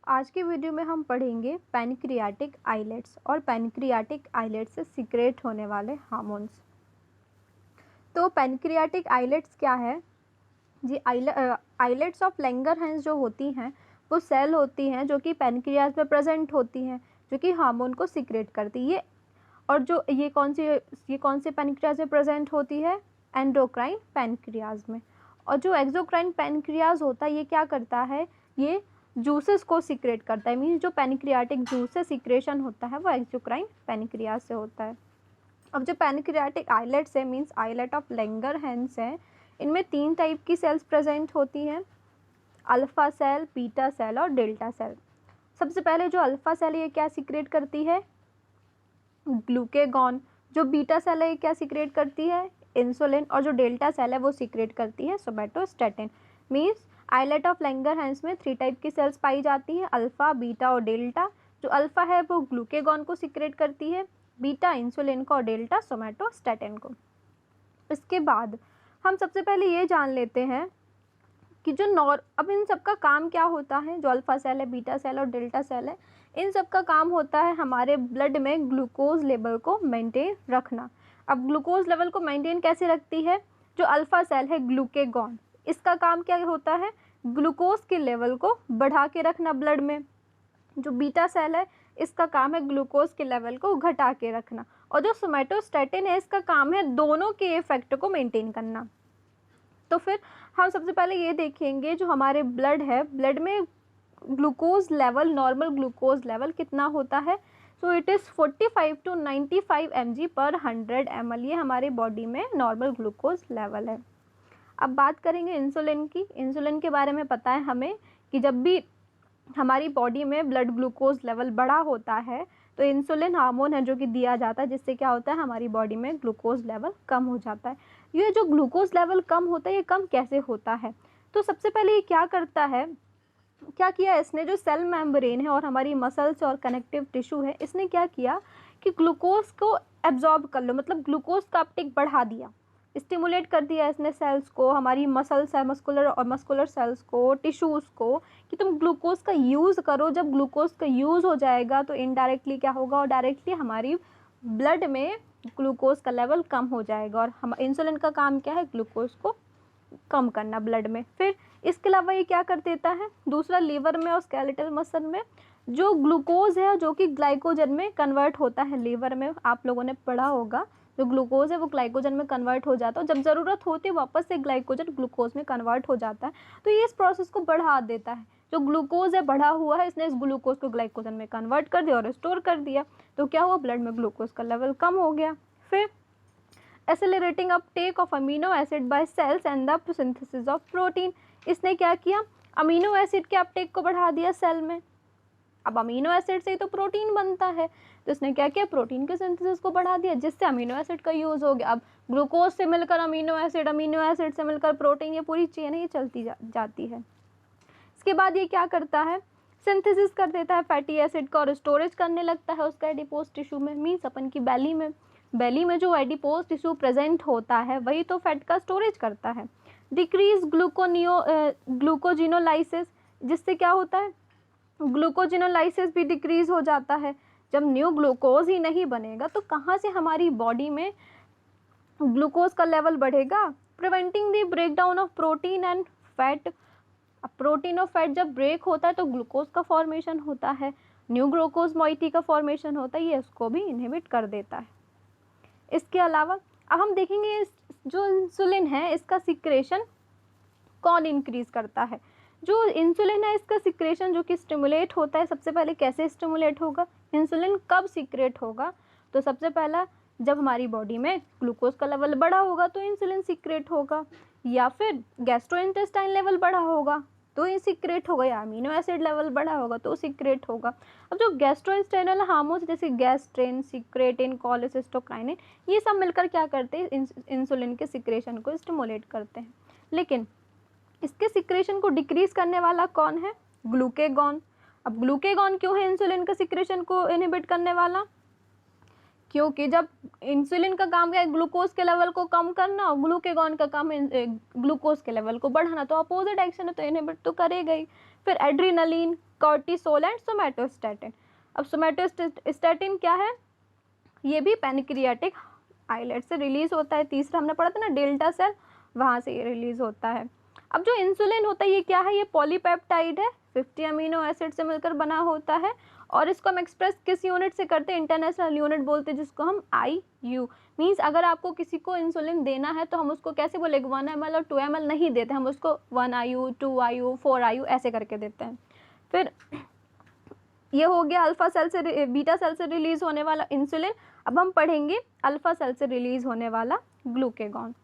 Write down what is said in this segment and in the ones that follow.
आज के वीडियो में हम पढ़ेंगे पैनक्रियाटिक आइलेट्स और पैनक्रियाटिक आइलेट्स से सीक्रेट होने वाले हार्मोन्स। तो पैनक्रियाटिक आइलेट्स क्या है जी? आइलेट्स ऑफ लैंगरहैंस जो होती हैं वो सेल होती हैं जो कि पैनक्रियाज में प्रेजेंट होती हैं, जो कि हार्मोन को सीक्रेट करती है। और जो ये कौन से पैनक्रियाज में प्रेजेंट होती है? एंडोक्राइन पैनक्रियाज में। और जो एक्सोक्राइन पैनक्रियाज होता है ये क्या करता है? ये जूसेस को सीक्रेट करता है। मीन्स जो पैनक्रियाटिक जूस से सीक्रेशन होता है वो एक्सोक्राइन पैनक्रियाज से होता है। अब जो पैनक्रियाटिक आइलेट्स है मीन्स आइलेट ऑफ लैंगरहैंस है, इनमें 3 टाइप की सेल्स प्रेजेंट होती हैं, अल्फा सेल, बीटा सेल और डेल्टा सेल। सबसे पहले जो अल्फा सेल है ये क्या सीक्रेट करती है? ग्लूकेगॉन। जो बीटा सेल है ये क्या सीक्रेट करती है? इंसुलिन। और जो डेल्टा सेल है वो सीक्रेट करती है somatostatin. Means islet of Langerhans में 3 टाइप की सेल्स पाई जाती हैं, अल्फा, बीटा और डेल्टा। जो अल्फा है वो ग्लूकेगॉन को सीक्रेट करती है, बीटा इंसुलिन को और डेल्टा सोमेटोस्टेटिन को। इसके बाद हम सबसे पहले ये जान लेते हैं कि अब इन सब का काम क्या होता है। जो अल्फा सेल है, बीटा सेल और डेल्टा सेल है, इन सब का काम होता है हमारे ब्लड में ग्लूकोज लेवल को मेंटेन रखना। अब ग्लूकोज लेवल को मेंटेन कैसे रखती है? जो अल्फा सेल है ग्लूकेगॉन, इसका काम क्या होता है? ग्लूकोज के लेवल को बढ़ा के रखना ब्लड में। जो बीटा सेल है इसका काम है ग्लूकोज के लेवल को घटा के रखना। और जो सोमेटोस्टेटिन है इसका काम है दोनों के इफेक्ट को मेंटेन करना। तो फिर हम सबसे पहले ये देखेंगे जो हमारे ब्लड है, ब्लड में glucose level, normal glucose level कितना होता है? So it is 45 to 95 mg/100 ml। ये हमारे बॉडी में नॉर्मल ग्लूकोज लेवल है। अब बात करेंगे इंसुलिन की। इंसुलिन के बारे में पता है हमें कि जब भी हमारी बॉडी में ब्लड ग्लूकोज लेवल बढ़ा होता है तो इंसुलिन हार्मोन है जो कि दिया जाता है, जिससे क्या होता है हमारी बॉडी में ग्लूकोज लेवल कम हो जाता है। ये जो ग्लूकोज लेवल कम होता है ये कम कैसे होता है? तो सबसे पहले ये क्या करता है, क्या किया इसने? जो सेल मेम्ब्रेन है और हमारी मसल्स और कनेक्टिव टिश्यू है, इसने क्या किया कि ग्लूकोज को एब्जॉर्ब कर लो, मतलब ग्लूकोज का अपटेक बढ़ा दिया, स्टिमुलेट कर दिया इसने सेल्स को, हमारी मसल्स है, मस्कुलर सेल्स को, टिश्यूज़ को, कि तुम ग्लूकोज का यूज़ करो। जब ग्लूकोज का यूज़ हो जाएगा तो इनडायरेक्टली क्या होगा, और डायरेक्टली हमारी ब्लड में ग्लूकोज का लेवल कम हो जाएगा। और हम इंसुलिन का काम क्या है? ग्लूकोज को कम करना ब्लड में। फिर इसके अलावा ये क्या कर देता है? दूसरा, लीवर में और स्केलेटल मसल में जो ग्लूकोज है जो कि ग्लाइकोजन में कन्वर्ट होता है। लीवर में आप लोगों ने पढ़ा होगा जो ग्लूकोज है वो ग्लाइकोजन में कन्वर्ट हो जाता है, जब ज़रूरत होती है वापस से ग्लाइकोजन ग्लूकोज में कन्वर्ट हो जाता है। तो ये इस प्रोसेस को बढ़ा देता है। जो ग्लूकोज है बढ़ा हुआ है, इसने इस ग्लूकोज को ग्लाइकोजन में कन्वर्ट कर दिया और स्टोर कर दिया। तो क्या हुआ? ब्लड में ग्लूकोज का लेवल कम हो गया। फिर accelerating uptake of amino acid by cells and the synthesis of protein. इसने क्या किया? अमीनो एसिड के अपटेक को बढ़ा दिया सेल में। अब अमीनो एसिड से ही तो प्रोटीन बनता है, तो इसने क्या किया? प्रोटीन के सिंथेसिस को बढ़ा दिया, जिससे अमीनो एसिड का यूज़ हो गया। अब ग्लूकोज से मिलकर अमीनो एसिड से मिलकर प्रोटीन, ये पूरी चेन ही चलती जाती है। इसके बाद ये क्या करता है? सिंथेसिस कर देता है फैटी एसिड का और स्टोरेज करने लगता है उसका एडिपोज टिश्यू में। मीन्स अपन की बेली में जो एडिपोज टिश्यू प्रेजेंट होता है वही तो फैट का स्टोरेज करता है। डिक्रीज ग्लूकोजिनोलाइसिस, जिससे क्या होता है? ग्लूकोजिनोलाइसिस भी डिक्रीज हो जाता है। जब न्यू ग्लूकोज ही नहीं बनेगा तो कहाँ से हमारी बॉडी में ग्लूकोज का लेवल बढ़ेगा? Preventing the breakdown of protein and fat. अब प्रोटीन और फैट जब ब्रेक होता है तो ग्लूकोज का फॉर्मेशन होता है, न्यू ग्लूकोज मॉइटी का फॉर्मेशन होता है, ये इसको भी इनहिबिट कर देता है। इसके अलावा अब हम देखेंगे जो इंसुलिन है इसका सिक्रेशन कौन इंक्रीज करता है। जो इंसुलिन है इसका सिक्रेशन जो कि स्टिमुलेट होता है, सबसे पहले कैसे स्टिमुलेट होगा? इंसुलिन कब सीक्रेट होगा? तो सबसे पहला, जब हमारी बॉडी में ग्लूकोज का लेवल बढ़ा होगा तो इंसुलिन सीक्रेट होगा, या फिर गैस्ट्रोइंटेस्टाइन लेवल बढ़ा होगा तो ये सीक्रेट होगा, या अमीनो एसिड लेवल बढ़ा होगा तो सीक्रेट होगा। अब जो गैस्ट्रोइंटेस्टाइनल हार्मोन्स जैसे गैस्ट्रिन, सिक्रेटिन, कोलेसिस्टोकाइनिन, ये सब मिलकर क्या करते हैं? इंसुलिन के सिक्रेशन को स्टिमुलेट करते हैं। लेकिन इसके सिक्रेशन को डिक्रीज करने वाला कौन है? ग्लूकेगॉन। अब ग्लूकेगॉन क्यों है इंसुलिन का सिक्रेशन को इनहिबिट करने वाला? क्योंकि जब इंसुलिन का काम है ग्लूकोज के लेवल को कम करना और ग्लूकेगॉन का काम है ग्लूकोज के लेवल को बढ़ाना, तो अपोजिट एक्शन है तो इनहिबिट तो करेगा ही। फिर एड्रीनलिन, कॉर्टिसोल एंड सोमैटोस्टैटिन। अब सोमैटोस्टैटिन क्या है, ये भी पैनक्रियाटिक आइलेट से रिलीज होता है। तीसरा हमने पढ़ा था ना डेल्टा सेल, वहाँ से ये रिलीज होता है। अब जो इंसुलिन होता है ये क्या है, ये पॉलीपेप्टाइड है, 50 अमीनो एसिड से मिलकर बना होता है और इसको हम एक्सप्रेस किस यूनिट से करते हैं, इंटरनेशनल यूनिट बोलते हैं जिसको हम IU। मीन्स अगर आपको किसी को इंसुलिन देना है तो हम उसको कैसे बोलेंगे, 1 ml और 2 ml नहीं देते, हम उसको 1 IU, 2 IU, 4 IU ऐसे करके देते हैं। फिर ये हो गया अल्फा सेल से बीटा सेल से रिलीज होने वाला इंसुलिन। अब हम पढ़ेंगे अल्फा सेल से रिलीज होने वाला ग्लूकेगॉन।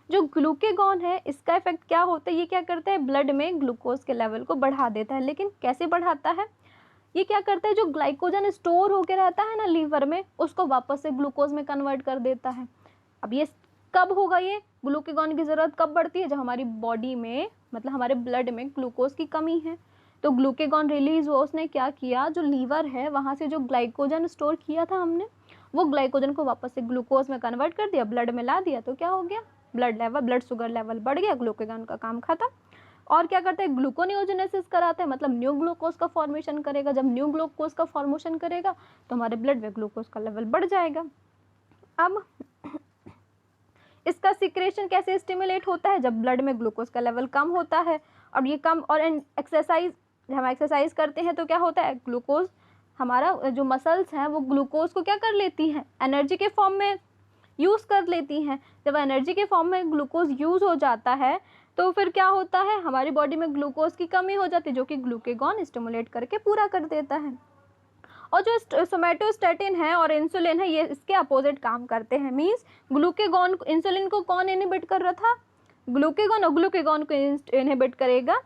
जो ग्लूकेगॉन है इसका इफेक्ट क्या होता है, ये क्या करता है, ब्लड में ग्लूकोज के लेवल को बढ़ा देता है। लेकिन कैसे बढ़ाता है, ये क्या करता है, जो ग्लाइकोजन स्टोर होकर रहता है ना लीवर में, उसको वापस से ग्लूकोज में कन्वर्ट कर देता है। अब ये कब होगा, ये ग्लूकेगॉन की ज़रूरत कब बढ़ती है, जब हमारी बॉडी में मतलब हमारे ब्लड में ग्लूकोज की कमी है। तो ग्लूकेगॉन रिलीज हुआ, उसने क्या किया, जो लीवर है वहाँ से जो ग्लाइकोजन स्टोर किया था हमने, वो ग्लाइकोजन को वापस से ग्लूकोज में कन्वर्ट कर दिया, ब्लड में ला दिया। तो क्या हो गया, ब्लड शुगर लेवल बढ़ गया, ग्लूकेगॉन का काम खत्म। और क्या करता है, ग्लूकोनियोजेनेसिस कराता है, मतलब न्यू ग्लूकोज का फॉर्मेशन करेगा। जब न्यू ग्लूकोज का फॉर्मेशन करेगा तो हमारे ब्लड में ग्लूकोज का लेवल बढ़ जाएगा। अब इसका सिक्रेशन कैसे स्टिमुलेट होता है, जब ब्लड में ग्लूकोज का लेवल कम होता है। और ये कम, और एक्सरसाइज, हम एक्सरसाइज करते हैं तो क्या होता है, ग्लूकोज, हमारा जो मसल्स हैं वो ग्लूकोज को क्या कर लेती हैं, एनर्जी के फॉर्म में यूज़ कर लेती हैं। जब एनर्जी के फॉर्म में ग्लूकोज यूज़ हो जाता है तो फिर क्या होता है, हमारी बॉडी में ग्लूकोज की कमी हो जाती है, जो कि ग्लूकेगॉन स्टिमुलेट करके पूरा कर देता है। और जो सोमैटोस्टैटिन है और इंसुलिन है, ये इसके अपोजिट काम करते हैं। मीन्स ग्लूकेगॉन, इंसुलिन को कौन इनहिबिट कर रहा था, ग्लूकेगॉन, और ग्लूकेगॉन को इनहिबिट करेगा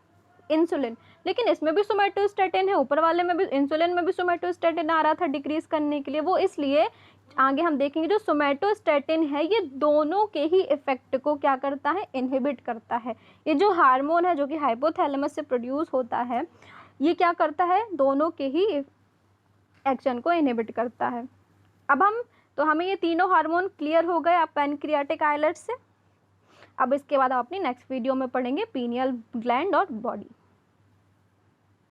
इंसुलिन। लेकिन इसमें भी सोमैटोस्टैटिन है, ऊपर वाले में भी, इंसुलिन में भी सोमैटोस्टैटिन आ रहा था डिक्रीज करने के लिए। वो इसलिए आगे हम देखेंगे जो सोमैटोस्टैटिन है ये दोनों के ही इफेक्ट को क्या करता है, इनहिबिट करता है। ये जो हार्मोन है जो कि हाइपोथैलेमस से प्रोड्यूस होता है, ये क्या करता है, दोनों के ही एक्शन को इनहिबिट करता है। अब हमें ये तीनों हार्मोन क्लियर हो गए अब पैनक्रियाटिक आइलेट से। अब इसके बाद हम अपनी नेक्स्ट वीडियो में पढ़ेंगे पीनियल ग्लैंड और बॉडी।